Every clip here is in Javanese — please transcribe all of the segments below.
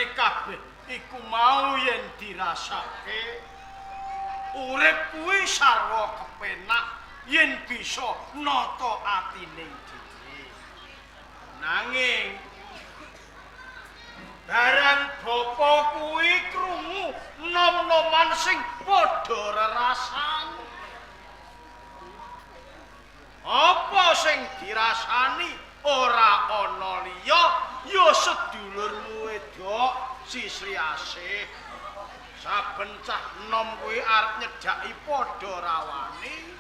Liyane kabeh iku mau yen dirasake urip kuwi sarwa kepenak yen bisa nata atine dhewe. Nanging barang bapa kuwi krungu nom-noman sing padha rerasan. Apa sing dirasani ora ana liya ya sedulurmu wedok si Sri Asih. Saben cah nom kuwi arep nyedhaki padha rawani.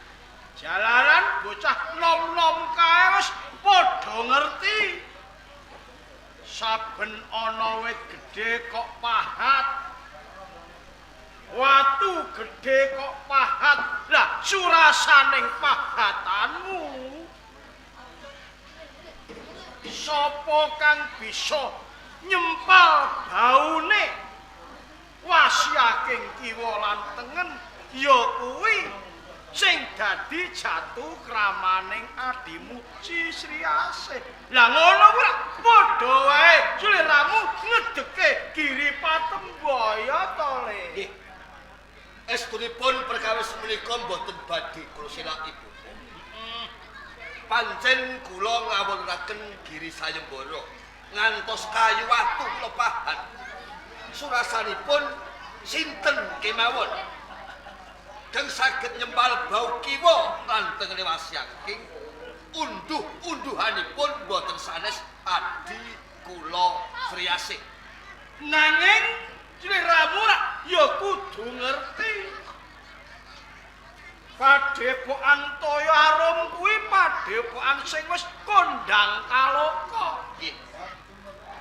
Jalaran bocah nom-nom kae wis padha ngerti. Saben ana wit gedhe kok pahat. Watu gedhe kok pahat. Lah surasaning pahatanmu. Sapa kang bisa nyempal baune wasiaking kiwa lan tengen ya kuwi sing dadi jatuh kramaning adimu si Sri Asih. Lah ngono kuwi padha wae sliramu ngedeke Giri Patembaya to Le. Nggih. Estunipun perkawis menika mboten badhe kula selakipun. Pancen kula ngawontenaken Giri Sayembara ngantos kayu watu kula pahat. Surasanipun sinten kemawon kang saged nyempal bau kiwa lan tengene wasyaking unduh-unduhanipun boten sanes adi kula Sri Asih. Nanging sliramu ya kudu ngerti. Padepokan Toya Arum kuwi padepokan sing wis kondhang kaloka. Nggih.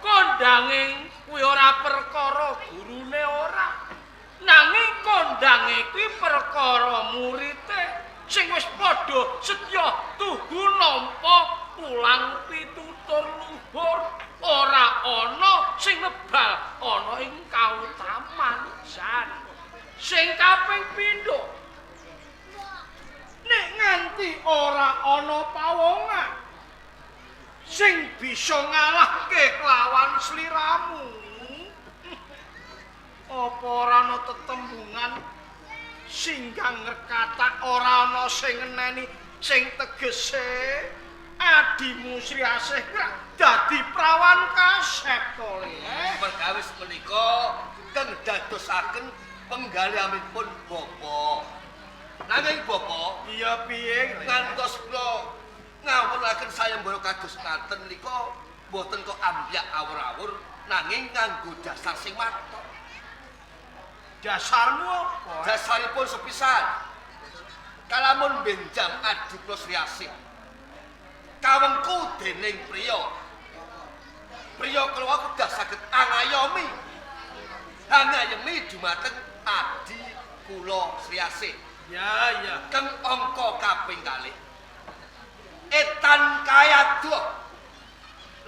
Kondhanging kuwi ora perkara gurune ora. Nanging kondhange kuwi perkara murite sing wis padha setya tuhu nampa ulang pitutur luhur. Ora ana sing nebal ana ing kautaman jan. Sing kaping pindho nek nganti ora ana pawongan sing bisa ngalahke kelawan sliramu. Apa ora ana tetembungan singgang ngekatak ora ana sing ngeneni sing tegese adimu Sri Asih dadi prawan kasep to Le. Perkawis menika kang dadosaken penggalihipun bapa. Nanging bapa, Iya piye? ngantos kula ngawunaken sayembara kados ngaten nika mboten kok ambyak awur-awur nanging nganggo dasar sing matok. Dasarmu apa? Dasaripun sepisan. Kalamun benjang adi kula Sri Asih kawengku dening priya. Priya kula kedah saged angayomi. Angayemi dumateng adi kula Sri Asih. Ya, ya. Kang angka kaping kalih. Etan kayadha.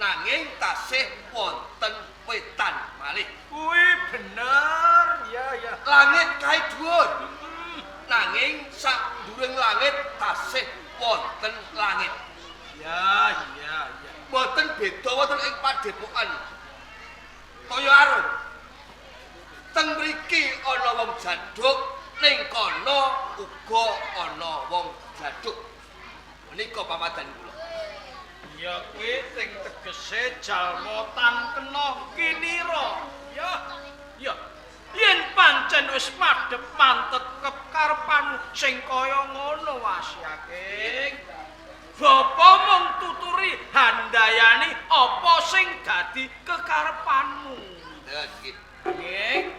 Nanging tasih wonten wetan malih. Kuwi bener. Ya, ya. Langit kae dhuwur. Nanging sak dhuwuring langit tasih wonten langit. Ya, ya, ya. Boten beda wonten ing padepokan Toya Arum. Teng mriki ana wong jaduk, ning kono uga ana wong jaduk. Menika pamadan kula. Ya kuwi sing tegese jalma tan kena kinira. Ya. Ya. Yen pancen wis madhep mantet kekarepanmu sing kaya ngono wasiaking. Bapa mung tuturi handayani apa sing dadi kekarepanmu. Nggih. Nggih.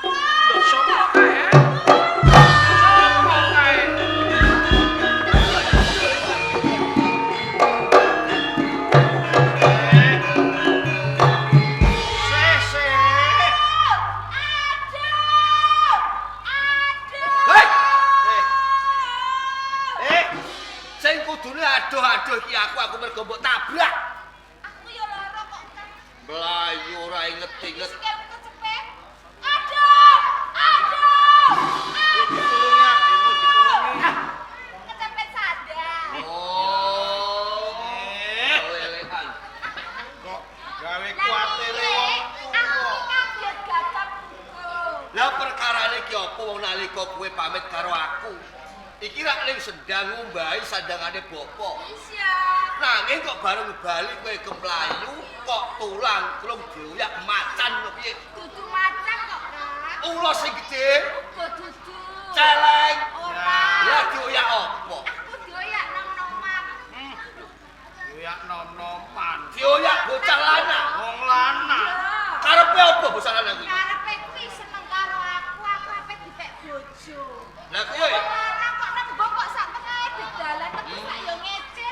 Lho sapa kae? Sapa kae? Sing kudune aduh-aduh iki aku mergo mbok tabrak. Aku ya lara kok, Kang. Mlayu ora inget-inget. Sikilku kecepet. Aduh! Aduh! Ditulungi adikmu, ditulungi. Kecepet sadar. Oh. Lelekan. Kok gawe kuatire wong Aku tuwa. pamit karo aku. Iki rak ning sendang ngombahi sandangane bapa. Iya. Nanging kok bareng bali kowe kemlayu kok tulang klung dioyak macan lho piye? Dudu macan kok, Kak. Ula sing gedhe, Kok dudu. celeng. Ora. Lah dioyak apa? Aku dioyak nom-noman. Dioyak nom-noman. Dioyak bocah lanang. Wong lanang. Karepe apa bocah lanang kuwi? Karepe kuwi seneng karo aku ape dipek bojo. Lah kowe Lanang kok nembung kok sak tengahe dalan terus tak yo ngece.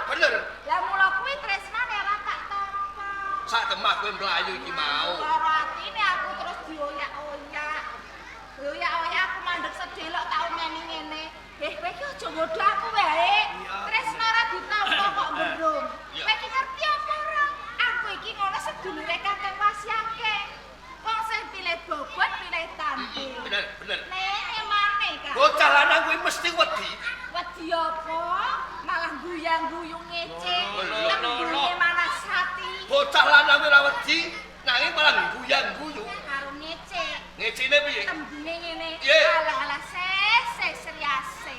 bener. Lah mula kuwi tresnane ora tak tampa. Sak temah kowe mlayu iki mau. Karo atine aku terus dioyak-oyak. Dioyak-oyak aku mandeg sedelok tak omeni ngene. Kowe iki aja nggodha aku wae. Tresno ora ditampa kok gendong. Iya. Kowe iki ngerti apa ora? Aku iki ngono sedulure kakek wasiake. Wong sing pilih bobot pilih tampil. Bener. Nek emane Kak. Bocah lanang kuwi mesti wedi. Wedi apa? Malah guyang-guyung ngece. Lho. Lembune manas hati. Bocah lanang ora wedi, nanging malah guyang-guyung. Karo ngece. Ngecine piye? Tembune ngene. Piye? Alah-alah sesek seriase.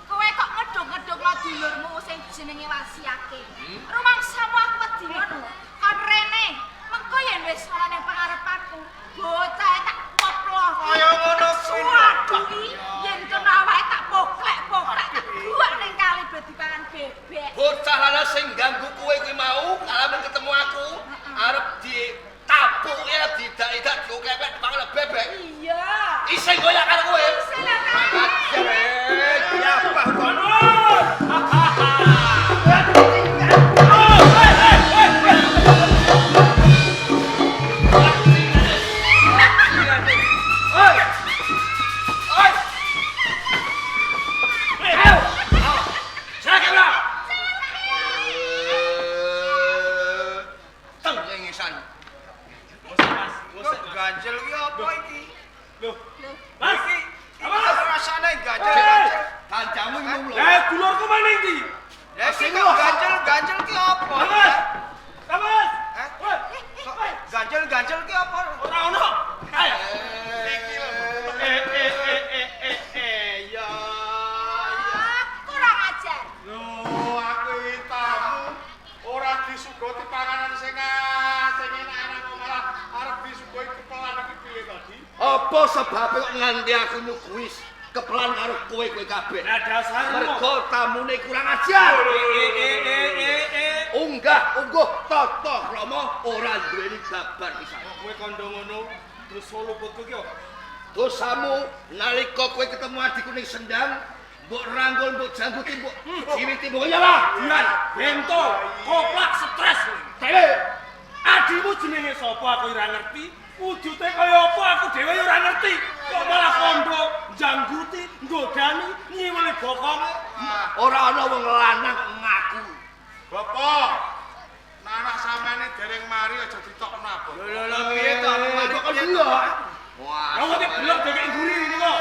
Kowe kok ngedung-ngedungno dulurmu sing jenenge wasiake. Rumangsamu aku wedi ngono. Kon rene, mengko yen wis ana ning pangarepku, bocah tak poploh. Kaya ngono kuwi. Waduh, yen kena wae tak poklek-poklek tak buak ning kali dadi pangan bebek. Bocah lanang sing ganggu kowe kuwi mau kalamen ketemu aku arep ditapuk ya didak-idak dioklepek pangan bebek. Iya. Isih goyak karo kowe. Silakan. Ya apa kono? Kok ganjel ki apa iki? Loh, Mas, iki rasane ganjel. Kancamu iki lho. lah dulurku mana iki? Lah iki kok ganjel ki apa? Mas. Mas. Eh? Kok ganjel ki apa? Ora ono. Ayo. Ya. Kurang ajar. Loh, aku iki tamu ora disugoti panganan sing enak-enak kok malah arep disuguhi kepelan iki piye tadi? Apa sebabe kok nganti aku nyuguhi kepelan karo kowe kabeh? Lah dasarmu. Mergo tamune kurang ajar. Unggah tata krama ora duweni babar pisan. Kowe kandha ngono terus solo botku ki. Dosamu nalika kowe ketemu adikku ning sendang, mbok rangkul, mbok jangguti, mbok jiwiti, mbok nyala. Dian, bento, koplak stres. Dewe, Adimu jenenge sapa aku ora ngerti. Wujute kaya apa aku dhewe ya ora ngerti. Kok malah kandha jangguti, nggodani, nyiweli bokong. ora ana wong lanang ngaku. Bapak, nah anak sampeyan dereng mari aja ditokno apa. Lho piye to? Kok kon delok? Wah, Lah kok belok dekek nguri ini kok.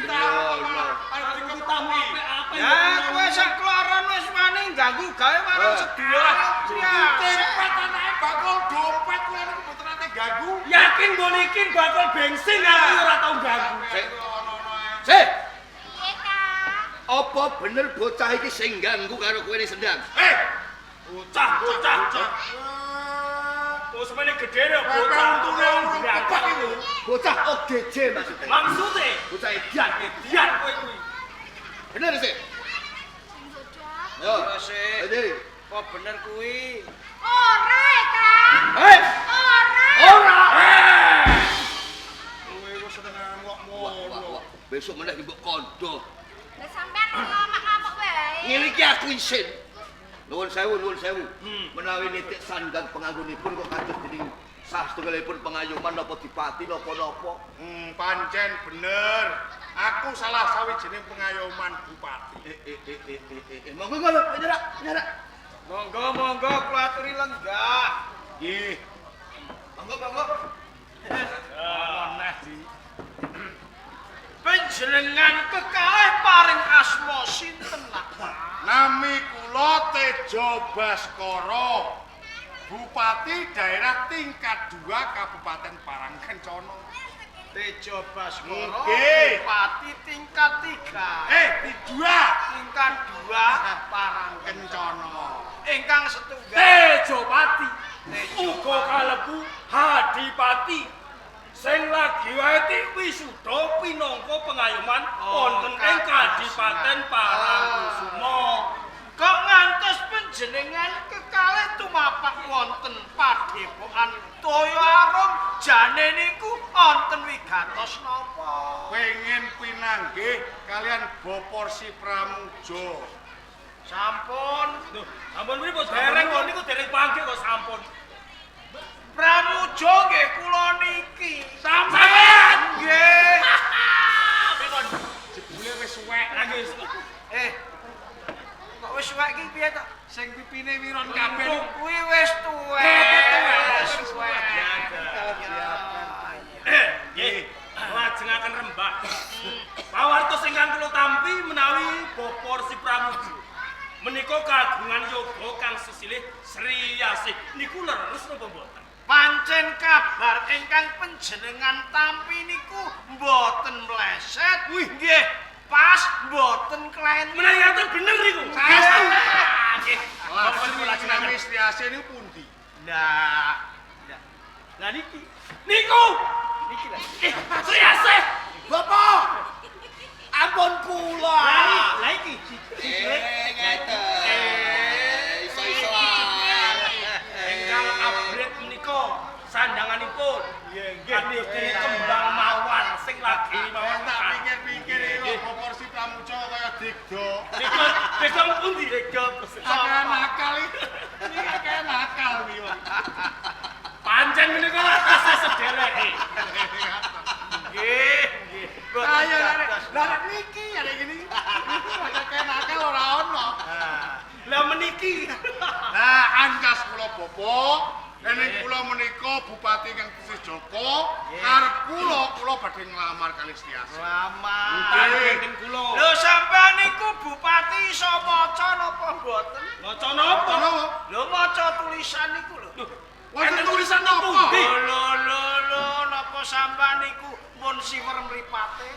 Arep Tamu apik-apik. Ya kowe sak kloron wis wani ganggu gawe marang sedulur. Tempet anake bakal dompet kowe niku mboten ate ganggu. Yakin bolikin bakal bensin aku ora tau ganggu. Sik, Piye, Kak? apa bener bocah iki sing ganggu karo kowe ning sendang? Bocah. Oh semene gedene bocah untune Bapak iku. Bocah ODJ maksudnya. Maksude Bocah edian. dian kowe kuwi. Bener sih? Sing bodoh. Yo. Sik. Ade. Kok bener kuwi? Ora, Kak. Hei, Ora. ora. Kowe wis seneng Wah, ngomong. besok meneh mbok kandha. Lah sampean ngamuk-ngamuk wae. Ngene iki aku isin. Nuwun sewu. Menawi nitik sandang penganggonipun kok kados dening sastralipun pengayoman napa dipati napa-napa. Pancen bener. Aku salah sawijining pengayoman bupati. Monggo nyarak. Monggo kula aturi lenggah. Nggih. Monggo. Neh di. Panjenengan kekalih paring asma sinten nak? Nami kula Tejo Baskara. Bupati daerah tingkat 2 Kabupaten Parangkencana. Tejo Baskara. Nggih. ketiga. Tiga. Ingkang dua parang Kencana. ingkang setunggal Tejopati. Tejopati. Uga kalebu Hadipati. Sing lagi wae wisuda pinangka pengayoman wonten ing Kadipaten Parangkusuma. kok ngantos panjenengan kekalih tumapak wonten padepokan Toya Arum jane niku wonten wigatos napa? Pengen pinanggih kalian Boporsi Pramuja. Sampun Lho, sampun pripun dereng kok niku dereng panggih kok sampun. Pramuja nggih kula niki. Sampeyan Nggih. pripun? Jebule wis suwek. Lah nggih. Kok wis suwek iki piye to? Sing pipine wiron kabeh. Kuwi wis tuwek. Wis tuwek. Nggih, lajengaken rembak. Pawartos ingkang kula tampi menawi Boporsi Pramuja. Menika kagungan yoga kang sesilih Sri Asih. Niku leres napa mboten? Pancen kabar ingkang panjenengan tampi niku mboten mleset. Wih, nggih, pas mboten klenen. Menawi ngaten bener niku. Saestu. Nggih. Lah Bapak kula lajengaken. jenenge Sri Asih niku pundi? Nah, Lah niki. Niku. niki lho. Sri Asih. Bapak. Ampun kula. Lah iki Ngeten. Iso-iso Ingkang upgrade menika sandanganipun. nggih, Niki kembang mawar sing lagi mawon. Tak pikir-pikir iki Boporsi Pramuja kaya digdok. Pegang pundi? Akeh nakal iki. Iki akeh nakal iki. Pancen menika tasih sedereke. nggih. Ayo lah niki arek gini. Niku akeh nakal ora ono. Lah meniki. Nah, angkas kula Bapak, ening kula menika Bupati kang Tesih Joko, arep kula badhe nglamar kalih Sri Asih. Selamat. Tanggeng kula. Lho sampean niku bupati iso maca napa mboten? Maca napa? Lho maca tulisan niku lho. Wonten tulisan napa? napa? Lho napa sampean niku mun siwer mripate?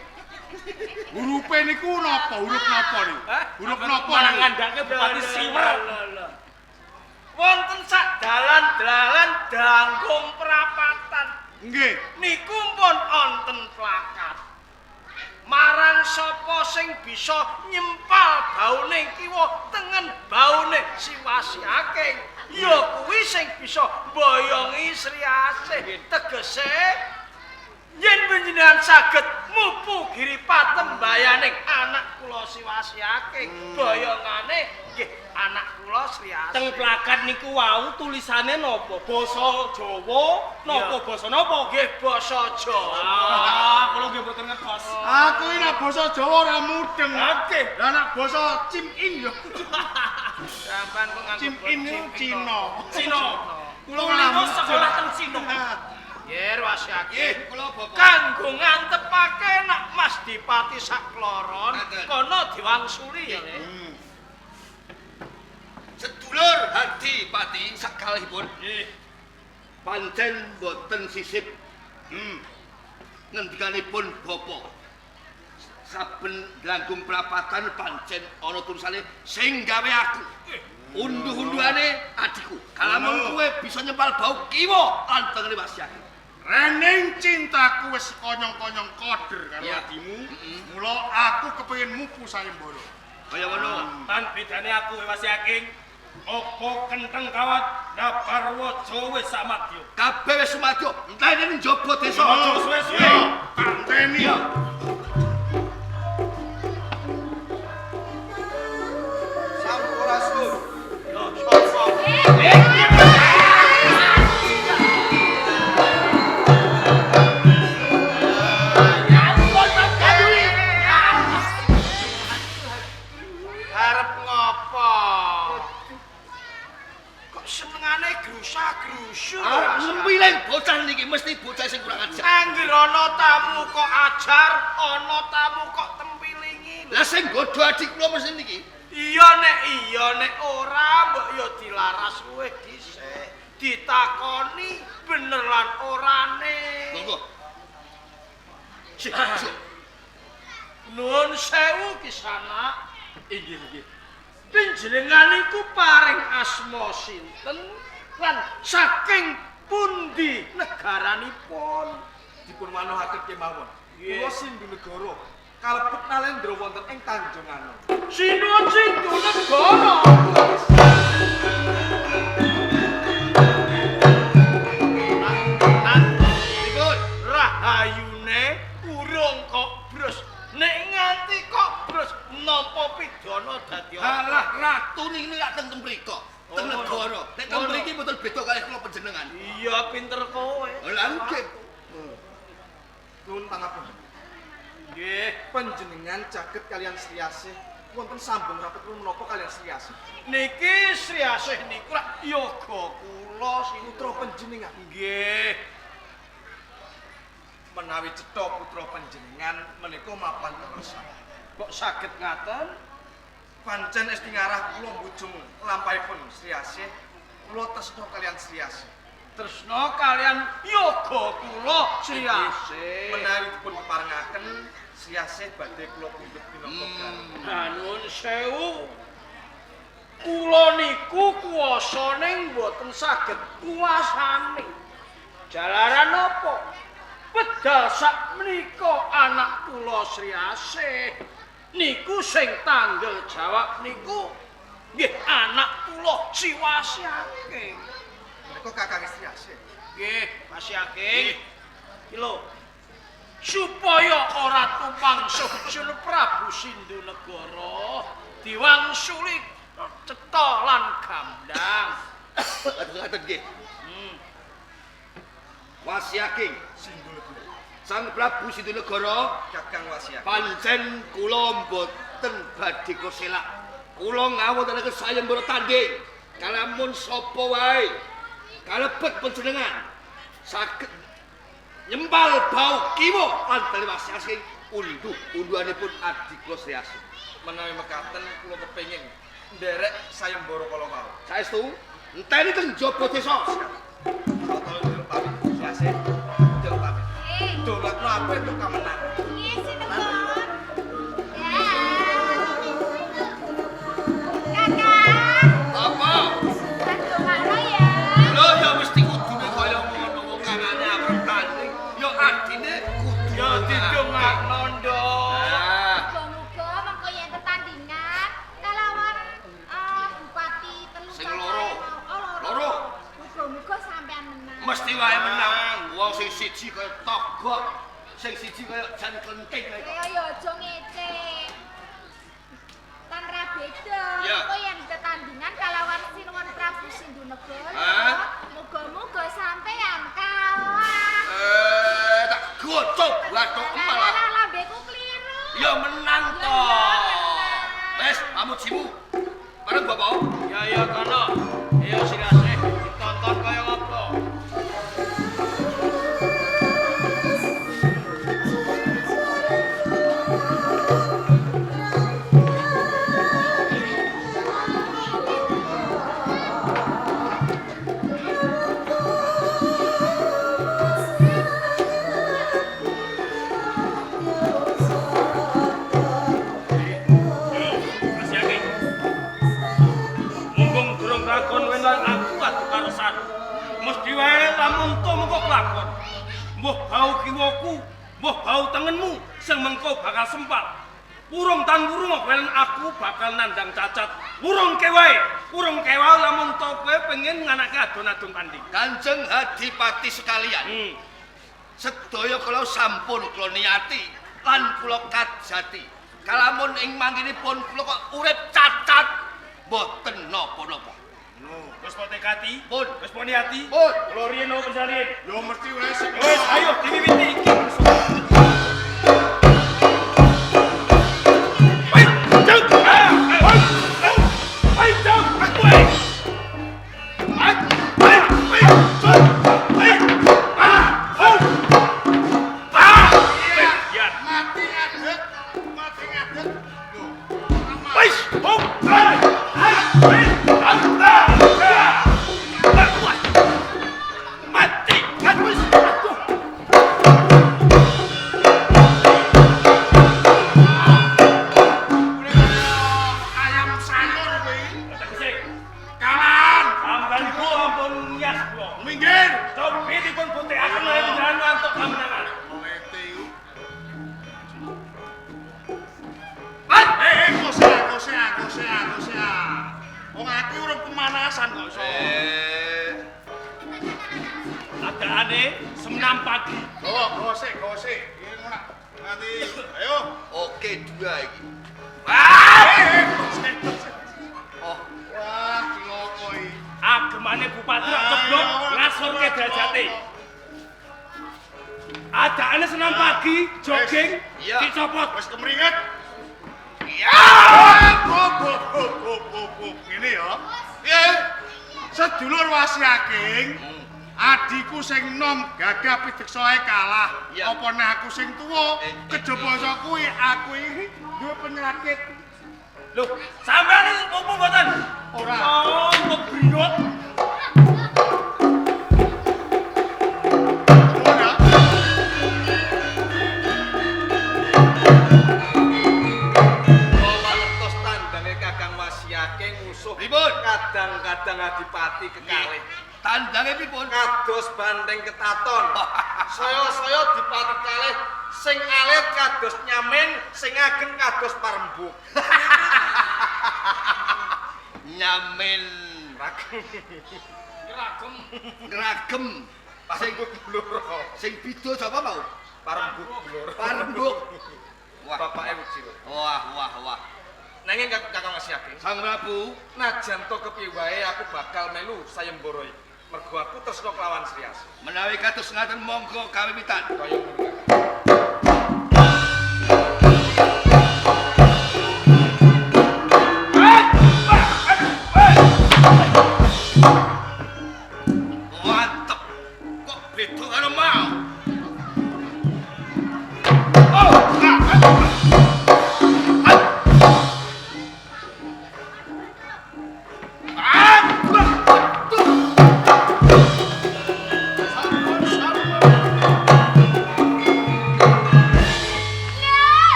Hurufe niku napa? Huruf napa niku? Huruf napa Mana niku? ngandake Bupati Siwer. Wonten sak dalan-dalan danggung perapatan. Nggih. Niku pun wonten plakat. Marang sapa sing bisa nyempal baune kiwa tengen baune siwasiake. Ya kuwi sing bisa mboyongi Sri Asih. Tegese yen panjenengan saged mupu giripatem bayaning anak kula siwasiake. Boyongane nggih anak kula Sri Asih. Teng plakat niku wau tulisane napa? Basa Jawa napa basa napa? Nggih basa Jawa. Kula nggih mboten ngertos. Aku iki nek basa Jawa ora mudeng. Oke. Lah nek basa Cim-in yo. Sampeyan kok nganggo Cim-in niku Cina. Cina. Kula Kula niku sekolah teng Cina. Nggih wasiake. Nggih, kula Bapak. Kanggo ngantepake nak Mas Dipati sakloron Ngaten. kono diwangsuli ya. Sedulur Hadipati sakalihipun Nggih. pancen boten sisip. Ngendikanipun Bapak. Saben langkung prapatan pancen ana tulisane sing gawe aku. Unduh-unduhane adikku. Kalamun kowe bisa nyempal bau kiwa lan tengene wasiake. Rening cintaku wis konyong-konyong koder karo Iya. adimu. Mula aku kepengin mupu sayembara. Kaya ngono. Tan bedane aku wasiake. Apa kenteng kawat dapar waja wis samadya. Kabeh wis sumadyo. Entene ning jaba desa. Aja suwe-suwe. Kanteni. Sampurasun. Arep ngopo? Kok senengane grusa-grusu Ngemileng bocah niki mesti bocah sing kurang ajar. Anggir ana tamu kok ajar, ana tamu kok tempilingi. Lah sing godho adik kula mesti niki. Iya nek ora mbok ya dilaras luwih dhisik. Ditakoni bener lan orane. Monggo. Sik. Nuwun sewu Kisana. Inggih nggih. Panjenengan iku paring asma sinten lan saking pundi negaranipun? Dipun manuhaken kemawon. Nggih. Kula Sindunegara kalebet nalendra wonten ing Tanjung Anom. Sinuwun Sindunegara. Dipun Rahayune urung kok bros. Nek nganti kok bros nampa pidana dadi halah ratu niki lak teng mriko. Teng Oh, negara. Nek teng mriki mboten beda kalih kula panjenengan. Iya pinter kowe. Lah nggih. Nuwun pangapunten. Nggih. Panjenengan caket kalian Sri Asih wonten sambung rapet menapa kalian Sri Asih? Niki Sri Asih niku lak yoga kula Putra panjenengan. Nggih. Menawi cetha putra panjenengan menika mapan kersa. Kok saged ngaten? Pancen esti ngarah kula mbujung lampahipun Sri Asih. Kula tresna kalian Sri Asih. Tresna kalian yoga kula Sri Asih. Menawi dipun keparengaken Sri Asih badhe kula pundhut minangka garwa. Nuwun sewu. Kula niku kuwasane mboten saged kuwasane. Jalaran napa? Wedal sak menika anak kula Sri Asih. Niku sing tanggel jawab niku nggih anak kula Siwasiake. Menika kakang Sri Asih. Nggih, Mas Yaking. Iki lho. Supaya ora tumpang sujul Prabu Sindunegara diwangsuli cetha lan gamblang. Ngaten nggih. Wasyaking Sindunegara. Sang Prabu Sindunegara Kakang Wasya. pancen kula mboten badhe koselak. Kula ngawontenaken sayembara tanding kalamun sapa wae kalebet panjenengan saged nyembal bau kiwa lan Wasyaking unduhanipun adi kula Sri Asih. Menawi mekaten kula kepengin nderek sayembara kala wau. Saestu enteni teng jaba desa. Kata njur pamit Sri Asih. Njur pamit. Dolatno apik untuk kamenan. Nggih, Sinegor. Ya. Kakak, Apa? ndongakno ya. Lho ya mesti kudune kaya ngono wong kangane arep tanding. Ya adine kudu Ya didongakno ndok. Ah, Muga-muga mengko yen tetandingan kalawan bupati telu Sing kakak loro. mau. Oh, Loro. Muga-muga sampean menang. mesti wae menang. Wong sing siji kaya togok, sing siji kaya jan klenthing kae. Kaya ya aja ngece. Tan ra beda. Ya. Mengko yen tetandingan kalawan Sinuwun Prabu Sindunegara. Hah? Muga-muga sampean kalah. Tak gocok bathuk malah. Lah lambeku kliru. Ya menang to. Wes, pamut simu. Bareng Bapak. Ya kono. Ayo Sri Asih ditonton kaya apa? Mas Yaking. Mumpung durung lakon wenan aku adu karesan. Mesti wae lamun to mengko kelakon. Mbuh bau kiwaku, mbuh bau tengenmu sing mengko bakal sempal. Urung tan wurung ben aku bakal nandang cacat. Urung kewae lamun to kowe pengen nganake adon-adon tanding. Kanjeng Adipati sekalian. Sedaya kula sampun kula niati lan kula kajati. Kalamun ing mangkinipun kula kok urip cacat mboten napa-napa. Wis po tekati, Pun. wis po niati. Pun. Kula riyen opo jalin. Yo mesti wis sing Wis ayo diwiwiti iki. mati ngadeg. Mati. Wong aku urung pemanasan kok iso. Adane senam pagi. Gosek. Iki nganti ayo. Oke, dua iki. Oh, wah, ki ngopo iki? Agemane bupati rak ceblok ngasurke derajate. Adane senam pagi, jogging, Iya. dicopot. Wis kemringet. Ya. Ngene ya. Piye? Sedulur Wasiaking. Adiku sing nom gagah pideksae kalah. Iya. Apa nek aku sing tuwa, kejaba kuwi aku iki duwe penyakit. Loh, sampean opo mboten? Ora. Oh, kok brindot. Ora. Palertos tandange Kakang Wasiaking musuh. Pripun? Kadang-kadang adipati kekalih. Tandange pripun? Kados banteng ketaton. Saya dipati kalih sing alit kados nyamen, sing ageng kados parembuk. Nyamen ngeragem sing bluro. Sing bida sapa mau? Parembuk bluro. Parembuk. Wah, bapake Wuji. Wah. Nanging Kakang Wasiaking, Sang Prabu, najan to kepiye wae aku bakal melu sayembara iki. Mergo aku tresna kelawan Sriasi. Menawi kados ngaten monggo kawiwitan. Kaya ngono. Mantep. Kok beda karo mau?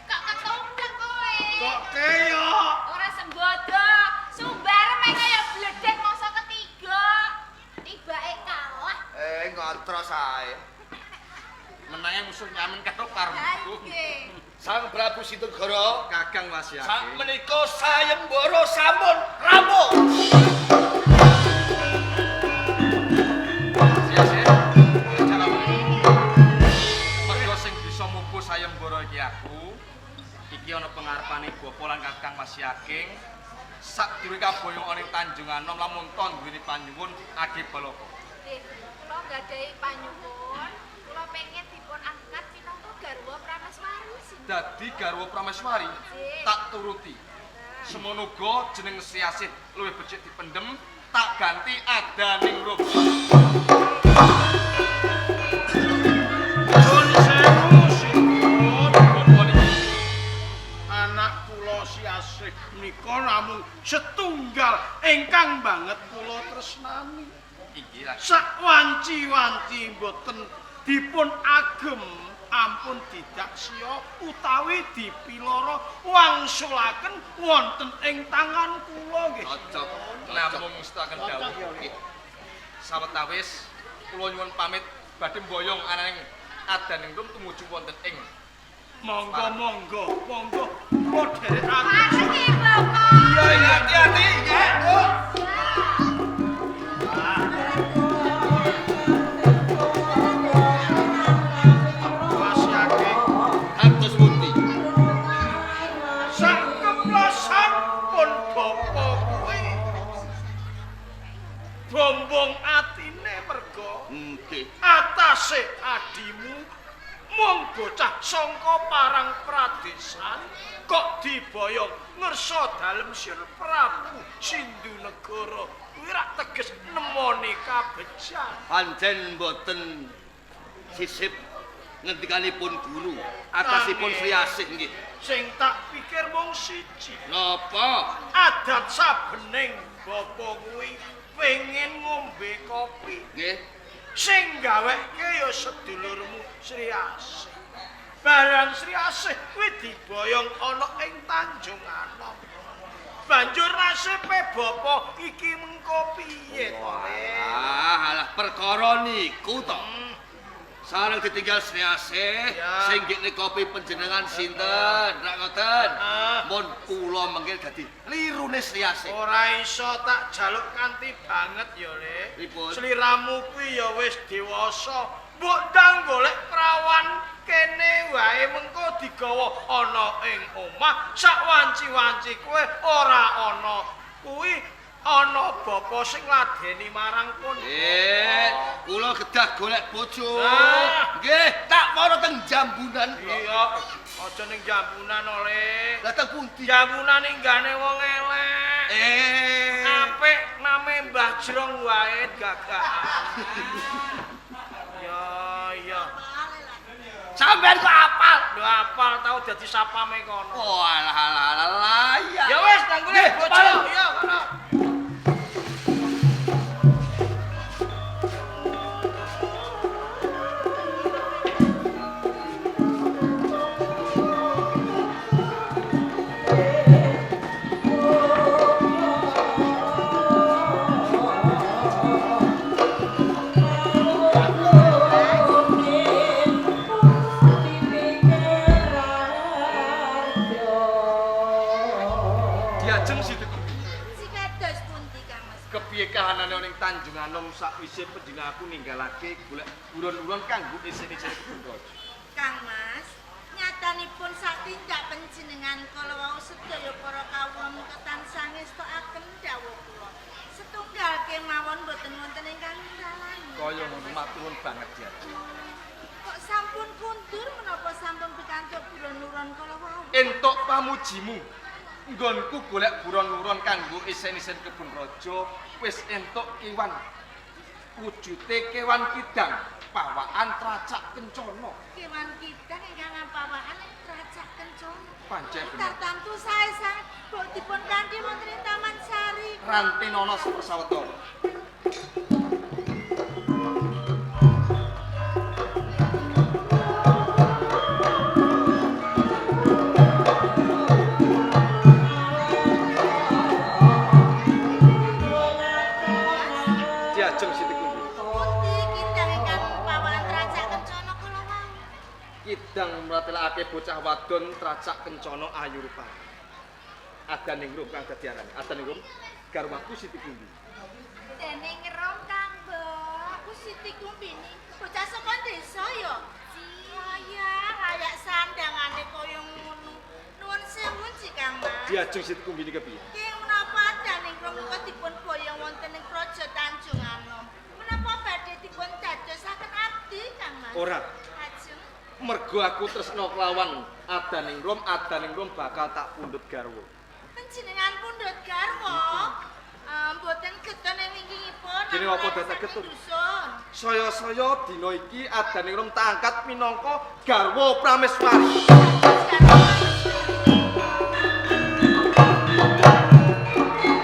Kok ketumplek kowe? Kok kaya? Ora sembodo, sumbare mek kaya bledek masa ketiga. Tibake kalah. Ngontros ae. Menangnya musuh nyamen karo parembuk. Nggih. Sang Prabu Sintegara, Kakang Wasiaking. Sak menika sayembara sampun rampung. Sia-sia. Mergo sing bisa mupu sayembara iki aku. Iki ana pengarepane bapa lan Kakang Wasiaking. Sadurunge kaboyong ana ing Tanjung Anom lamun ton duweni panyuwun age balaka. Nggih, kula nggadahi panyuwun. Kula pengen dipun angkat minangka garwa Prameswari. Dadi garwa Prameswari tak turuti. Semono uga jeneng Sriasih luwih becik dipendhem, tak ganti adaning rup. Nuwun sewu Sinten. Pun iki Anak kula Sriasih menika namung setunggal ingkang banget kula tresnani. iki lagi. Sak wanci-wanci mboten dipun agem ampun didak sia utawi dipiloro wangsulaken wonten ing tangan kula nggih. Cocok namung ngestaken dawuh. Sawetawis kula nyuwun pamit badhe mboyong ananing adaning rum tumuju wonten ing Monggo kula dherekaken. Makasih, Bapak. Iya, hati-hati nggih. Wasiaking Atus pundi? sak keplosan pun bapa kuwi bombong atine merga Nggih. atase adimu mung bocah sangka parang pradesan kok diboyong ngersa dalem Sir Prabu Sindunegara kuwi rak teges nemoni kabejan. Pancen mboten sisip ngendikanipun guru atasipun Sriasih nggih. Sing tak pikir mung siji. Napa? Adat sabening bapa kuwi pengen ngombe kopi. Nggih. Sing gaweke ya sedulurmu Sriasih. Barang Sriasih kuwi diboyong ana ing Tanjung Anom. Banjur nasibe bapa iki mengko piye to, Le? Alah perkara niku to. Sareng ditinggal Sri Asih, Ya. sing nggih kopi panjenengan sinten? Rak ngoten. Ah. Mun kula mengke dadi lirune Sri Asih. Ora iso tak jaluk kanthi banget ya, Le. Pripun? Sliramu kuwi ya wis dewasa. Mbok ndang golek prawan kene wae mengko digawa ana ing omah sak wanci-wanci kowe ora ana. Kuwi ana bapa sing ladeni marang pun. Kula kedah golek bojo. Ah. Nggih, tak mara teng Jambunan. Iya, aja ning jambunan oleh. Lah teng pundi? Jambunan inggane wong elek. Apik name Mbah Jrong wae gagah. Ya. Sampeyan kok apal? Lho apal tau dadi sapame kono. Oh, alah. Ya wis nang kene Nggih, bojo. Pak. Iya, kono. Diajeng Siti. Sikados pundi Kang Mas? Kepiye kahanane ning Tanjung Anom sakwise panjenenganku ninggalake golek buron-buron kanggo isin-isin kebun raja. Kang Mas, nyatanipun satindak panjenengan kala wau sedaya para kawula tansah ngestokaken dawuh kula. Setunggal kemawon boten wonten ingkang nindalani. Kaya ngono maturun banget ya. Kok sampun kundur menapa sampun pikantuk buron-buron kala wau? Entuk pamujimu. Nggonku golek buron-buron kanggo isin-isin kebun raja wis entuk kewan. Wujude kewan kidang, pawaan tracak kencana. Kewan kidang ingkang pawaan tracak kencana. Pancen bener. Tartamtu sae sanget kok dipun kanthi wonten ing Taman Sari. Rantinono Persawetara. Diajeng Siti Kundi. Pundi kidang ingkang pawaan tracak kencana kala wau? Kidang mratelakake bocah wadon tracak kencana ayu rupane. Adaning rum kang dadi arane. Adaning rum garwaku Siti Kundi. Dening rom Kang Mbok, aku Siti Kumbini, bocah saka desa ya. Iya, kayak sandangane kaya ngono. Nuwun sewu Ci Kang Mas. Diajeng Siti Kumbini kepiye? King menapa dening rom menika dipun boyong wonten ing Praja Tanjung Anom. Menapa badhe dipun dadosaken abdi Kang Mas? Ora. Ajeng. Mergo aku tresna kelawan Adaning Rum bakal tak pundhut garwa. Panjenengan pundhut garwa. Mboten getun ing wingkingipun. Dene apa dadak getun? Saya-saya dina iki Adaning Rum tak angkat minangka garwa Prameswari.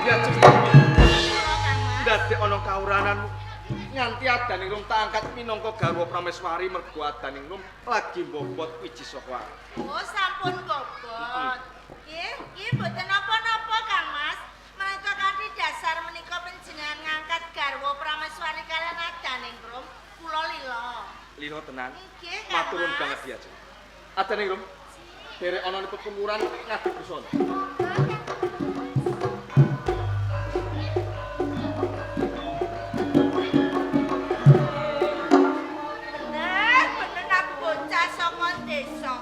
Diajeng ndadek ana kawuranan nganti Adaning Rum tak angkat minangka garwa Prameswari mergo Adaning Rum lagi mbobot wiji saka. Oh, sampun bobot. Nggih mboten napa-napa Kang Mas. Menika kanthi dasar menika panjenengan ngangkat garwa Prameswari kaliyan Adaning Rum, kula lila. Lira tenan. Nggih, Kang Maturun Mas. banget Diajeng. Adaning Rum derek ana pepumuran ngadi busana. Bener aku bocah saka desa.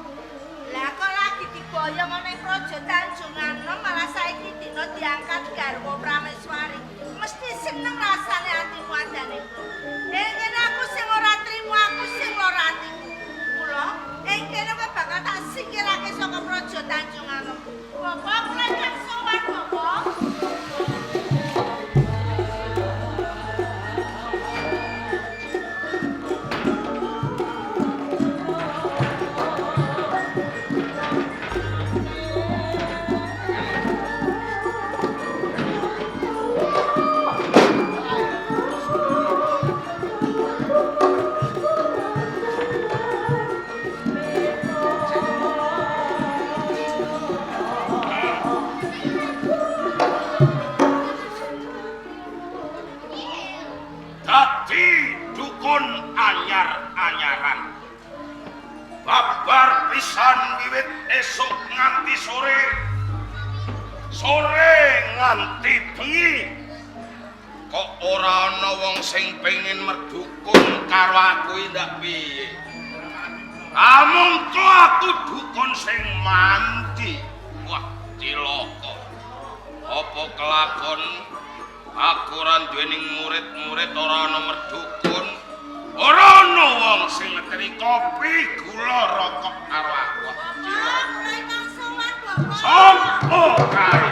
Lah kok lagi diboyong ana ing Praja Tanjung Anom malah saiki dina diangkat garwa Prameswari. Mesti seneng rasane atimu Adaning Rum. Kene aku sing ora trimo, aku sing lara atiku. Kula ing kene kok bakal tak singkirake saka Praja Tanjung Anom. Bapak kula jak sowan, Bapak. pisan wiwit esuk nganti sore. Sore nganti bengi. Kok ora ana wong sing pengin merdukun karo aku ndak piye? Amungko aku dukun sing mandi. Wah, cilaka. Apa kelakon aku ora duweni murid-murid ora ana merdukun. Ora ana wong sing ngeteri kopi, gula, rokok karo aku. Sopo kae?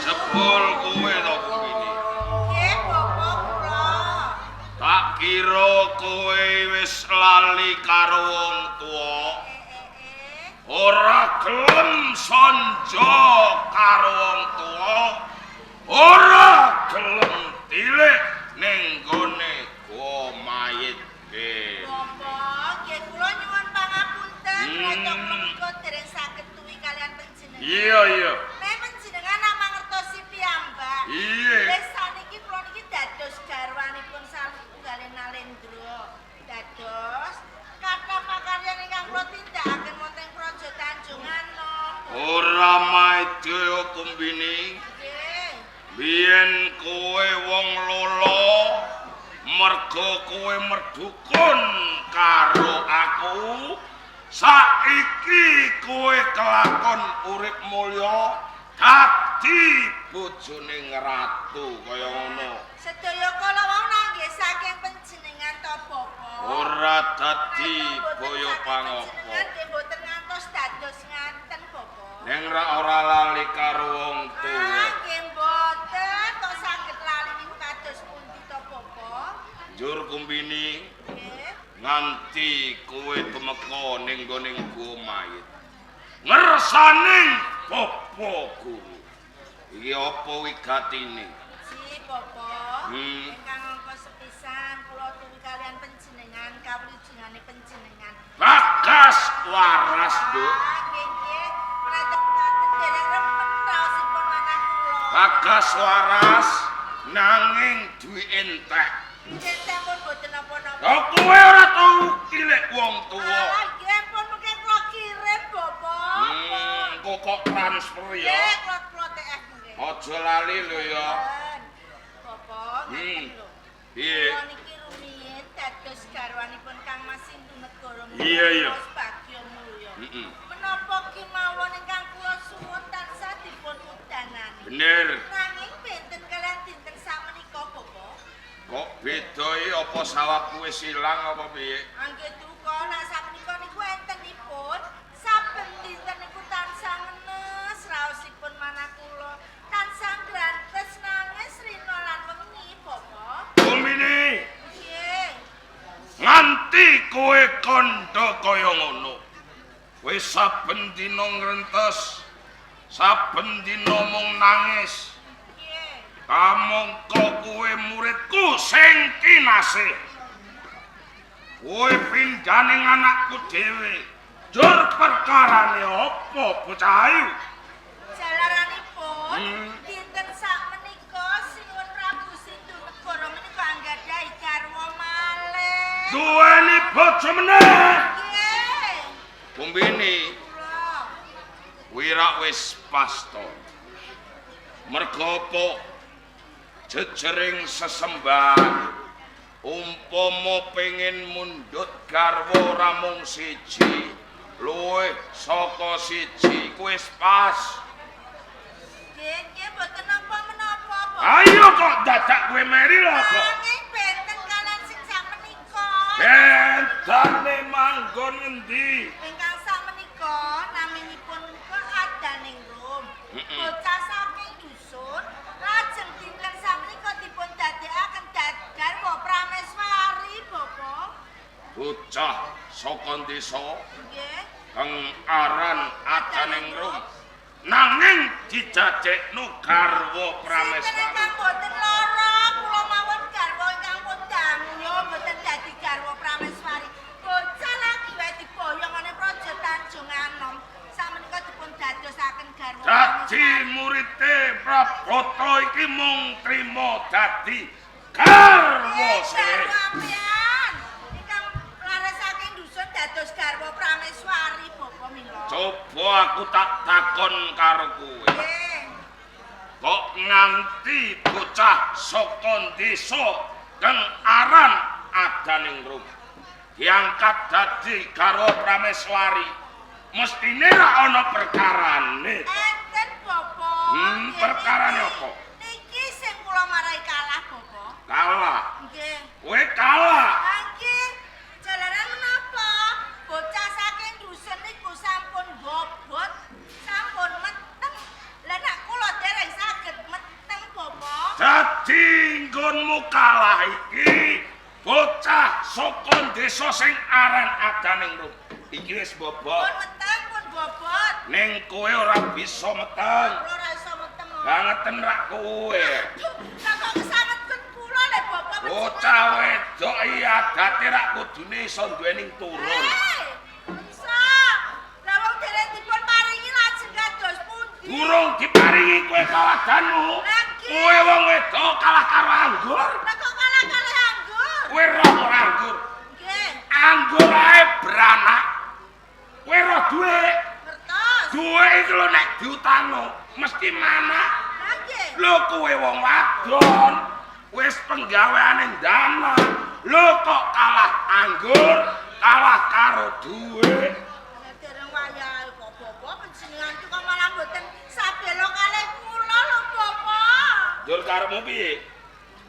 Jebul kowe to begini. Nggih, Bapak kula. Tak kira kowe wis lali karo wong tuwa. Ora gelem sonjo karo wong tuwa. Ora gelem tilik ning gone go mayit. Bapak, nggih kula nyuwun pangapunten kula menika dereng saged tuwi kalian panjenengan. Iya. Nek panjenengan namung ngertosi piyambak. Iya. Wis saniki kula niki dados garwanipun satunggaling Nalendra. Dados kata pakaryan ingkang kula tindakaken wonten Praja Tanjunganom. Ora maidya kumbini. Nggih. Biyen kowe wong lolo, mergo kowe merdukun karo aku. Saiki kowe kelakon urip mulya dadi bojoning ratu kaya ngono. Sedaya kala wau nangge saking panjenengan to, Bapak. Ora dadi boyo pangopo. Nggih mboten ngantos dados ngaten, Bapak. Ning ora lali karo wong tuwa. Nggih mboten kok saged lali niku kados pundi to, Bapak? Njur kumbini Nggih. nganti kowe tumeka ning nggoning go mayit. Ngersaning Bapak Guru. Iki apa wigatine? Si Bapak, Hmm. ingkang angka sepisan kula tuwi kalian panjenengan kawujudane panjenengan. Bagas waras, Nduk. Nggih nggih, praten dereng remen raosipun manah kula. Bagas waras nanging duwe entek. Nggih sampun boten napa-napa. Lah kowe ora tau kilek wong tuwa. Alah nggih pun mungkin kula kirim, Bapak. Kok transfer ya. Nggih, kula TF nggih. Aja lali lho ya. Bapak, ngaten lho. Piye? Kula niki rumiyin dados garwanipun Kang Mas Sindu Negara Iya, iya. Bagya Mulya. Heeh. Menapa kemawon ingkang kula suwun tansah dipun udanani. Bener. Nanging benten kalian dinten sakmenika, Bapak. Kok beda apa sawahku wis ilang apa piye? Angge duka nek sakmenika niku entenipun saben dinten niku tansah ngenes raosipun manah kula. Tansah grantes nangis rina lan wengi, Bapak. Kumbini, Nggih. nganti kowe kandha kaya ngono. Wis saben dina ngrentes, saben dina mung nangis. Nggih. Kamangka kowe muridku sing kinasih. Kowe pindaning anakku dhewe. Jur perkarane apa bocah ayu? Jalaranipun Hmm. dinten sakmenika Sinuwun Prabu Sindu Negara menika anggadhahi garwa malih. Duweni bojo meneh. Nggih. Kumbini, Kula. wira wis pas to. Merga apa? Jejering sesembahan. Umpama pengin mundhut garwa ora mung siji, luwih saka siji kuwi wis pas. Nggih, nggih boten napa-menapa, Pak. Ayo kok dadak kowe meri lho kok. Nanging benten kalian sing sakmenika. Bentane manggon endi? Ingkang sakmenika naminipun menika Adaning Rum. Mm-mm. Bocah saking dusun lajeng dinten sakmenika dipun dadekaken garwa prameswari, Bapak. Bocah saka desa Nggih. kang aran Adaning Rum. Nanging dijajekno garwa Sinten prameswari. ingkang boten lara, kula mawon garwa ingkang pun damya boten dadi garwa prameswari. Bocah lagi wae diboyong ana Praja Tanjunganom. Sakmenika dipun dadosaken garwa prameswari. dadi murite Prabata iki mung trima dadi garwa sih. Sampeyan ingkang laras saking dusun dados garwa prameswari Bapa mila. Coba aku tak takon karo kowe. Nggih. Kok nganti bocah saka desa kang aran Adaning Rum diangkat dadi garwa prameswari, mestine ra ana perkarane. Enten Bapa. Perkarane apa? Niki sing kula marai kalah Bapa. Kalah. Nggih. Kowe kalah. Nggih. Jalaran menapa? Bocah saking dusun niku sampun bobot, sampun meteng. Lah nek kula dereng saged meteng Bapa. Dadi nggonmu kalah iki bocah saka desa sing aran Adaning Rum. Iki wis Pun bobot. meteng pun bobot. Ning kowe ora bisa meteng. Kula ora iso meteng. Bangeten rak kowe. Lah kok kesanetken kula le Bapak. Bocah wedok iki adate rak kudune iso duweni turun. Bisa. Lah wong dereng dipun paringi lajeng kados pundi? Durung diparingi kowe kawadanmu. Kowe wong wedok kalah karo anggur. Lah kok kalah kalih anggur? Kowe roh ora anggur. Nggih. Anggur ae beranak. Kowe roh dhuwit. Ngertos. Dhuwit iki lho nek diutangno mesti mana. Lah nggih. Lho kowe wong wadon wis penggaweane ndana. Lho kok kalah anggur, kalah karo dhuwit. Nek dereng wayahe kok Bapak panjenengan kok malah mboten sabelo kalih kula lho Bapak. Njur karepmu piye?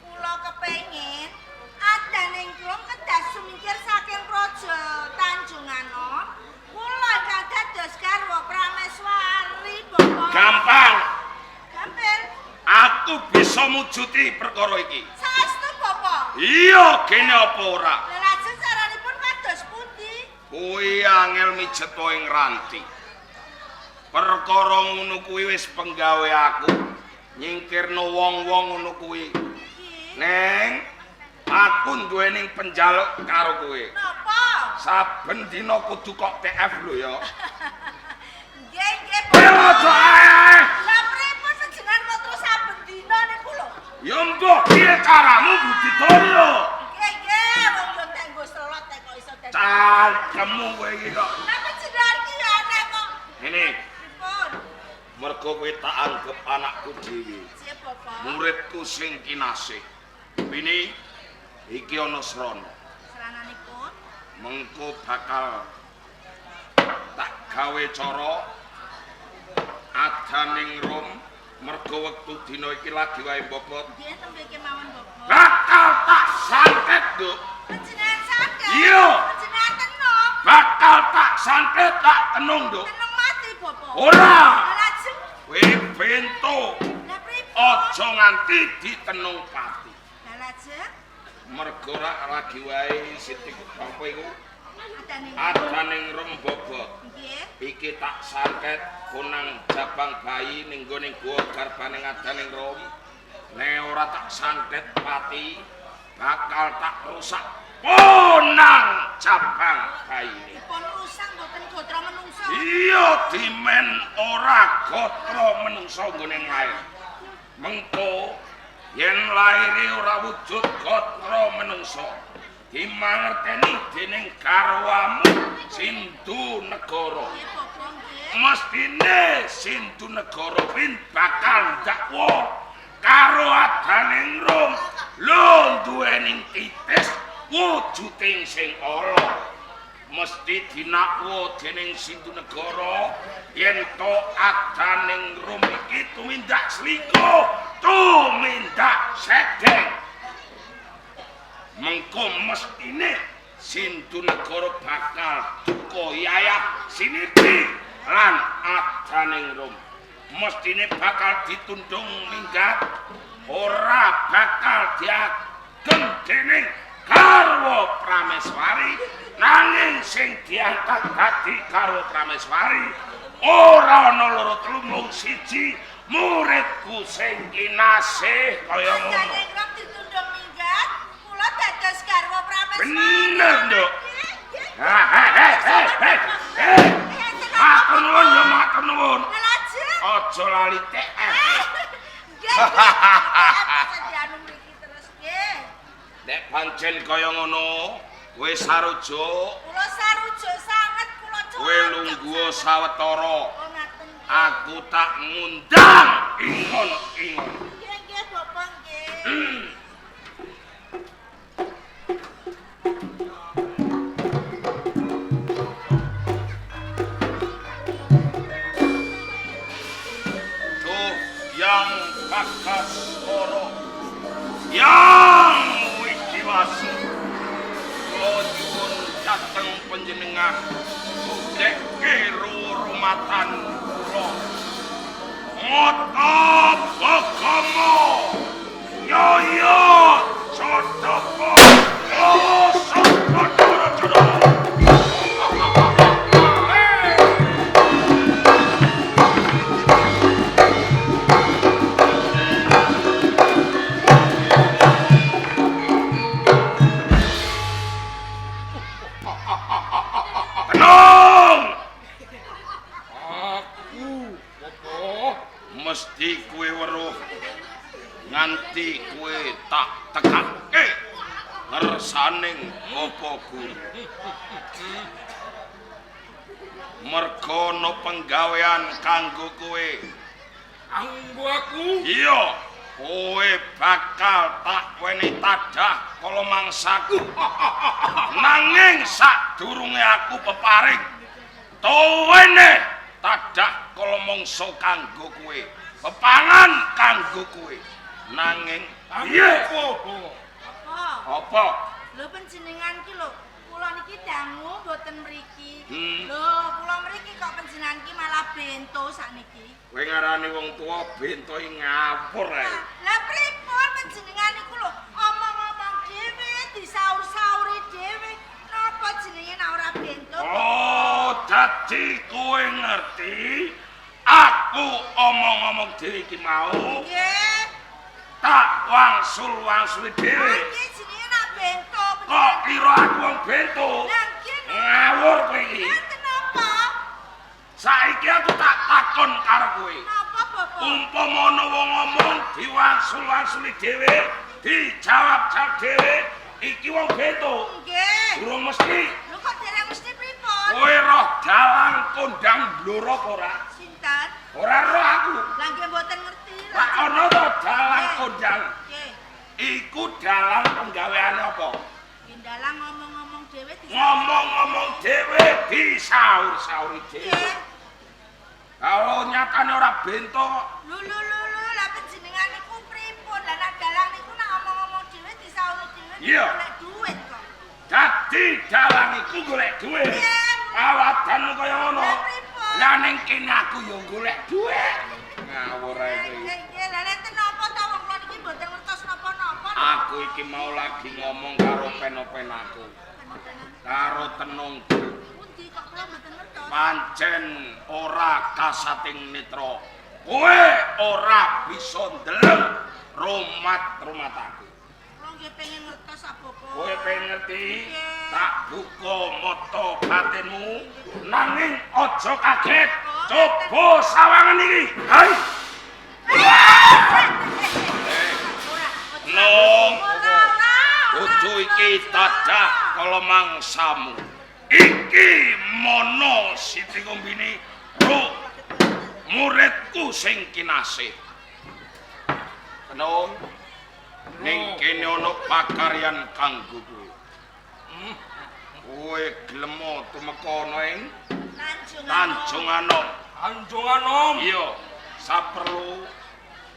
Kula kepengin Adaning Rum kedah sumingkir saking praja Tanjunganom. Kula ingkang dados garwa prameswari Bapak. Gampang. Gampil. Aku bisa mujuti perkara iki. Saestu Bapak. Iya, kene apa ora? Lah lajeng saranipun kados pundi? Kuwi angel mijet ing ranti. Perkara ngono kuwi wis penggawe aku. Nyingkirno wong-wong ngono kuwi. Neng, aku duweni penjaluk karo kowe. Napa? Saben dina kudu kok TF lho ya. Nggih, nggih Kowe Bapak. aja ae. Lah pripun panjenengan kok terus saben dina niku lho? Ya mbok piye caramu budidaya? Nggih, nggih, wong yo tenggo selot kok iso dadi. Cangkemmu kowe iki kok. Lah panjenengan ki aneh kok. Ngene, Pripun? mergo kowe tak anggap anakku dhewe. Siap Bapak. Muridku sing kinasih. Bini iki ana srana. Serananipun. Mengko bakal tak gawe cara Adaning Rum mergo wektu dina iki lagi wae bobot. Nggih tembe kemawon Bapak. Bakal tak santet, Nduk. Panjenengan saged. Iya. Panjenengan tenung. Bakal tak santet tak tenung, Nduk. Tenung mati Bapak. Ora. Lah lajeng. Kowe bento Lah pripun? aja nganti ditenung pati. Lah lajeng. Mergo lagi wae Siti apa iku? Adaning. Adaning Rum bobot. Nggih. Iki tak santet kunang jabang bayi ning gone gua garbaning Adaning Rum. Nek ora tak santet pati bakal tak rusak kunang jabang bayi. Dipun rusak mboten gotra menungso. Iya dimen ora gotra menungso nggone lair. Mengko yen laire ora wujud gotra menungso dimangerteni dening garwamu Sindu Negara. Nggih Bapak nggih. Mestine Sindu Negara pin bakal dakwa karo Adaning Rum lho duweni titis wujuding sing ala. Mesti dinakwa dening Sindu Negara yen to Adaning Rum iki tumindak selingkuh, tumindak sedeng. Mengko mestine Sindu Negara bakal duka yayah Siniti lan Adaning Rum. Mestine bakal ditundung minggat, ora bakal diagem dening garwa prameswari, nanging sing diangkat dadi garwa prameswari ora ana loro telu mung siji muridku sing kinasih kaya ngono. Adaning Rum ditundung minggat, kula dados garwa prameswari. Bener, Nduk. Nggih. Matur nuwun ya matur nuwun. Lah lajeng. aja lali TF. Nggih. Apa dianu mriki terus nggih. Nek pancen kaya ngono, kowe sarujuk, Kula sarujuk sanget kula cocok. kowe lungguh sawetara. Oh ngaten. Aku tak ngundang ingon-ingon. Nggih nggih Bapak nggih. Tuh yang kakas loro, yang wikiwasi, kula nyuwun dhateng panjenengan dek rumatan kula. Mata Bagamoyo Yoyo Sotopo Oh Sotopo Tenang! Mesti kue weruh nganti kue tak tekake ngersaning apa guru. Merga ana penggawean kanggo kowe. Kanggo aku? Iya, kowe bakal tak weni tadah kala mangsaku. Nanging sadurunge aku peparing tuwene tadah kala mangsa kanggo kowe. Pepangan kanggo kowe. Nanging piye? Apa? Lho panjenengan ki lho, kula niki dangu mboten mriki. Hmm. Lho, kula mriki kok panjenengan ki malah bento sakniki. Kowe ngarani wong tuwa bento ngawur ae. Lah pripun panjenengan niku lho, omong-omong dhewe, disaur-sauri dhewe. Napa jenenge nek ora bento? Oh, dadi kowe ngerti? Aku omong-omong dhewe iki mau Nggih. tak wangsul-wangsuli dhewe. Nggih jenenge nek bento. Kok kira aku wong bento? Lah nggih. Ngawur kowe iki. Kenapa? Saiki aku tak takon karo kowe. Napa Bapak? Umpama ana wong ngomong diwangsul-wangsuli dhewe, dijawab-jawab dhewe, iki wong bento. Nggih. Durung mesti. Lho kok dereng mesti pripun? Kowe roh dalang kondang bloro apa ora? Sinten? Ora roh aku. Lah nggih mboten ngerti lho. Pak ana to dalang kondang. Nggih. Iku dalang penggaweane apa? Dalang ngomong-ngomong dhewe Ngomong-ngomong dhewe disaur-sauri dhewe. Nggih. Kalau nyatane ora bento, Lho lah panjenengan niku pripun? Lah nek dalang niku nek ngomong-ngomong dhewe disauri dhewe Iya. golek duit kok. dadi dalang iku golek duit. Iya. Awadanmu kaya ngono. Lah pripun? Lah ning kene aku yo golek duit. Ngawur ae kowe. Nggih, lah nenten napa ta wong kula niki mboten ngertos napa-napa. Aku iki mau lagi ngomong karo pen-pen aku. Karo tenungku. Pundi kok kula mboten ngertos. Pancen ora kasating netra. Kowe ora bisa ndeleng rumat-rumat aku. Kula nggih pengen ngertos apa-apa. Kowe pengen ngerti? Nggih. Tak buka mata batinmu. Nanging aja kaget. Coba sawangan iki. Hai. Nong. Kudu iki tadah kala mangsamu. Iki mono Siti Kombini ro muridku sing kinasih. Kenong. Ning kene ana pakaryan kanggo kowe. Kowe gelem tumeka ana ing Tanjung Anom. Tanjung Anom. Iya, saperlu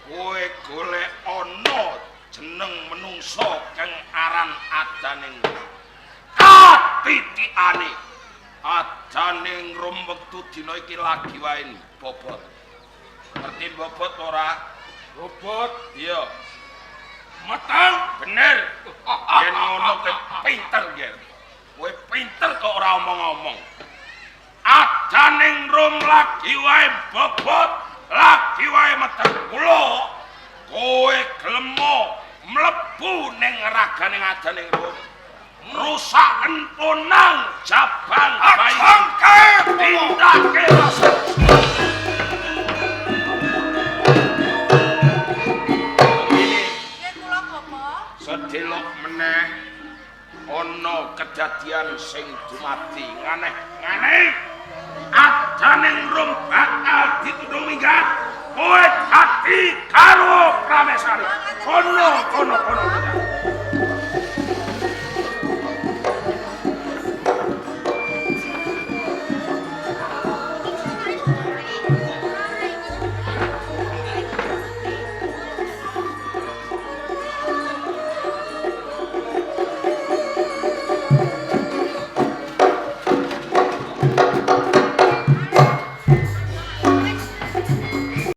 kowe golek ana jeneng menungso kang aran Adaning. Titikane Adaning rum wektu dina iki lagi wae bobot. Ngerti bobot ora? Robot. Iya. Matang bener. Yen ngono kowe pinter yer. Kowe pinter kok ora omong-omong. Adaning rum lagi wae bobot, lagi wae meteng kula. Kowe gelem mlebu ning raganing Adaning rum. Rusaken punang jabang bayi. Tindake rasa. kedadian sing dumadi nganeh-nganeh adaning rum bakal ditundung minggat kowe hati karo Pramesari kono